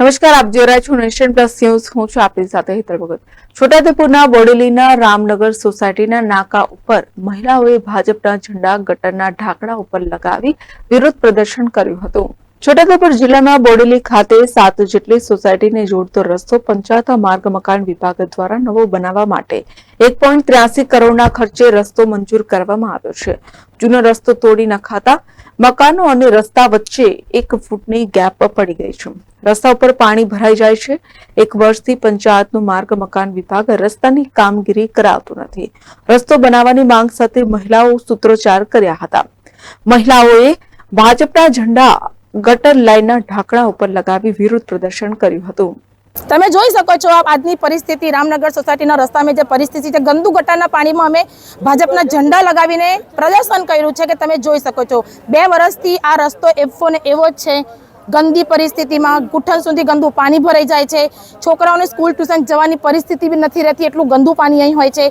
નમસ્કાર, આપ જોઈ રહ્યા છો નેશન પ્લસ ન્યૂઝ। હું છું આપની સાથે હેતલ ભગત। છોટાઉદેપુરના બોડેલીના રામનગર સોસાયટીના નાકા ઉપર મહિલાઓએ ભાજપના ઝંડા ગટરના ઢાંકણા ઉપર લગાવી વિરોધ પ્રદર્શન કર્યું હતું। છોટાઉદેપુર જિલ્લાના બોડેલી ખાતે 7 જેટલી સોસાયટીને જોડતો રસ્તો પંચાયત માર્ગ મકાન વિભાગ દ્વારા નવો બનાવવા માટે 1.83 કરોડના ખર્ચે રસ્તો મંજૂર કરવામાં આવ્યો છે। જૂનો રસ્તો તોડી નખાતા મકાનો અને રસ્તા વચ્ચે 1 ફૂટની ગેપ પડી ગઈ છે। રસ્તા ઉપર પાણી ભરાઈ જાય છે। 1 વર્ષથી પંચાયતનો માર્ગ મકાન વિભાગ રસ્તાની કામગીરી કરાવતું નથી। રસ્તો બનાવવાની માંગ સાથે મહિલાઓ સૂત્રોચ્ચાર કર્યા હતા। મહિલાઓએ ભાજપના ઝંડા ગટર લાઇનના ઢાંકણા ઉપર લગાવી વિરોધ પ્રદર્શન કર્યું હતું। તમે જોઈ શકો છો આજની પરિસ્થિતિ રામનગર સોસાયટીના રસ્તામાં જે પરિસ્થિતિ છે, ગંદુ ગટરના પાણીમાં અમે ભાજપના ઝંડા લગાવીને પ્રદર્શન કર્યું છે કે તમે જોઈ શકો છો 2 વર્ષથી આ રસ્તો એવો ને એવો જ છે। ગંદી પરિસ્થિતિમાં ઘૂંટણ સુધી ગંદુ પાણી ભરાઈ જાય છે। છોકરાઓને સ્કૂલ ટ્યુશન જવાની પરિસ્થિતિ બી નથી રહેતી, એટલું ગંદુ પાણી અહીં હોય છે।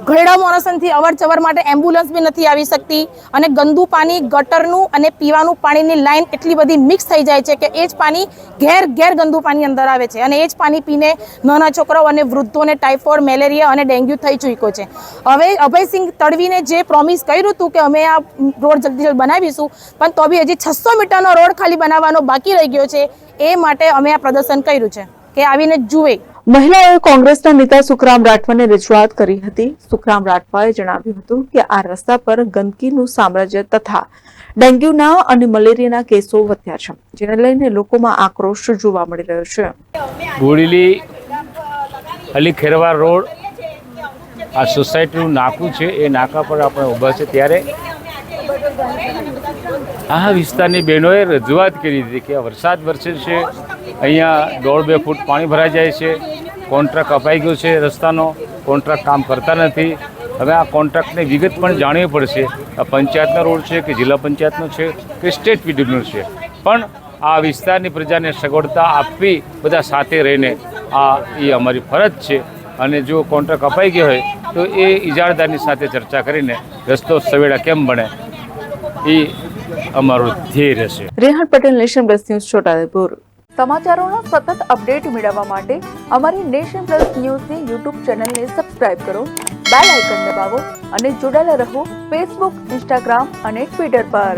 ઘરડા માણસોથી અવર જવર માટે એમ્બ્યુલન્સ બી નથી આવી શકતી અને ગંદુ પાણી ગટરનું અને પીવાનું પાણીની લાઈન એટલી બધી મિક્સ થઈ જાય છે કે એ જ પાણી ઘેર ગંદુ પાણી અંદર આવે છે અને એ જ પાણી પીને નાના છોકરાઓ અને વૃદ્ધોને ટાઇફોઇડ, મેલેરિયા અને ડેન્ગ્યુ થઈ ચૂક્યો છે। હવે અભયસિંહ તડવીને જે પ્રોમિસ કર્યું હતું કે અમે આ રોડ જલ્દી બનાવીશું, પણ તો બી હજી 600 મીટરનો રોડ ખાલી બનાવવાનો બાકી રહી ગયો છે। એ માટે અમે આ પ્રદર્શન કર્યું છે કે આવીને જુએ। મહિલાઓએ કોંગ્રેસના નેતા સુખરામ રાઠવાને રજૂઆત કરી હતી। સુખરામ રાઠવાએ જણાવ્યું હતું કે આ રસ્તા પર ગંદકીનું સામ્રાજ્ય તથા ડેન્ગ્યુના અને મલેરિયાના કેસો વધ્યા છે, જેને લઈને લોકોમાં આક્રોશ જોવા મળી રહ્યો છે। બોડેલી અલી ખેરવા રોડ આ સોસાયટીનું નાકું છે, એ નાકા પર આપણે ઊભા છે ત્યારે આ વિસ્તારની બહેનોએ રજૂઆત કરી હતી કે વરસાદ વરસે છે, અહીંયા 1.5-2 ફૂટ પાણી ભરાઈ જાય છે। કોન્ટ્રાક્ટ અપાઈ ગયો છે રસ્તાનો, કોન્ટ્રાક્ટ કામ કરતા નથી। હવે આ કોન્ટ્રાક્ટની વિગત પણ જાણવી પડશે। આ પંચાયતનો રોડ છે કે જિલ્લા પંચાયતનો છે કે સ્ટેટ પીડબ્લ્યુનો છે, પણ આ વિસ્તારની પ્રજાને સગવડતા આપવી બધા સાથે રહીને આ એ અમારી ફરજ છે। અને જો કોન્ટ્રાક્ટ અપાઈ ગયો હોય તો એ ઇજારદારની સાથે ચર્ચા કરીને રસ્તો સવેળા કેમ બને એ અમારું ધ્યેય રહેશે। Rehan Patel, nation plus news, Chhota Udepur. સમાચારોના સતત અપડેટ મેળવવા માટે અમારી નેશન પ્લસ ન્યૂઝની યુટ્યુબ ચેનલને સબસ્ક્રાઇબ કરો, બેલ આઇકન દબાવો અને જોડાયેલા રહો ફેસબુક, ઇન્સ્ટાગ્રામ અને ટ્વિટર પર।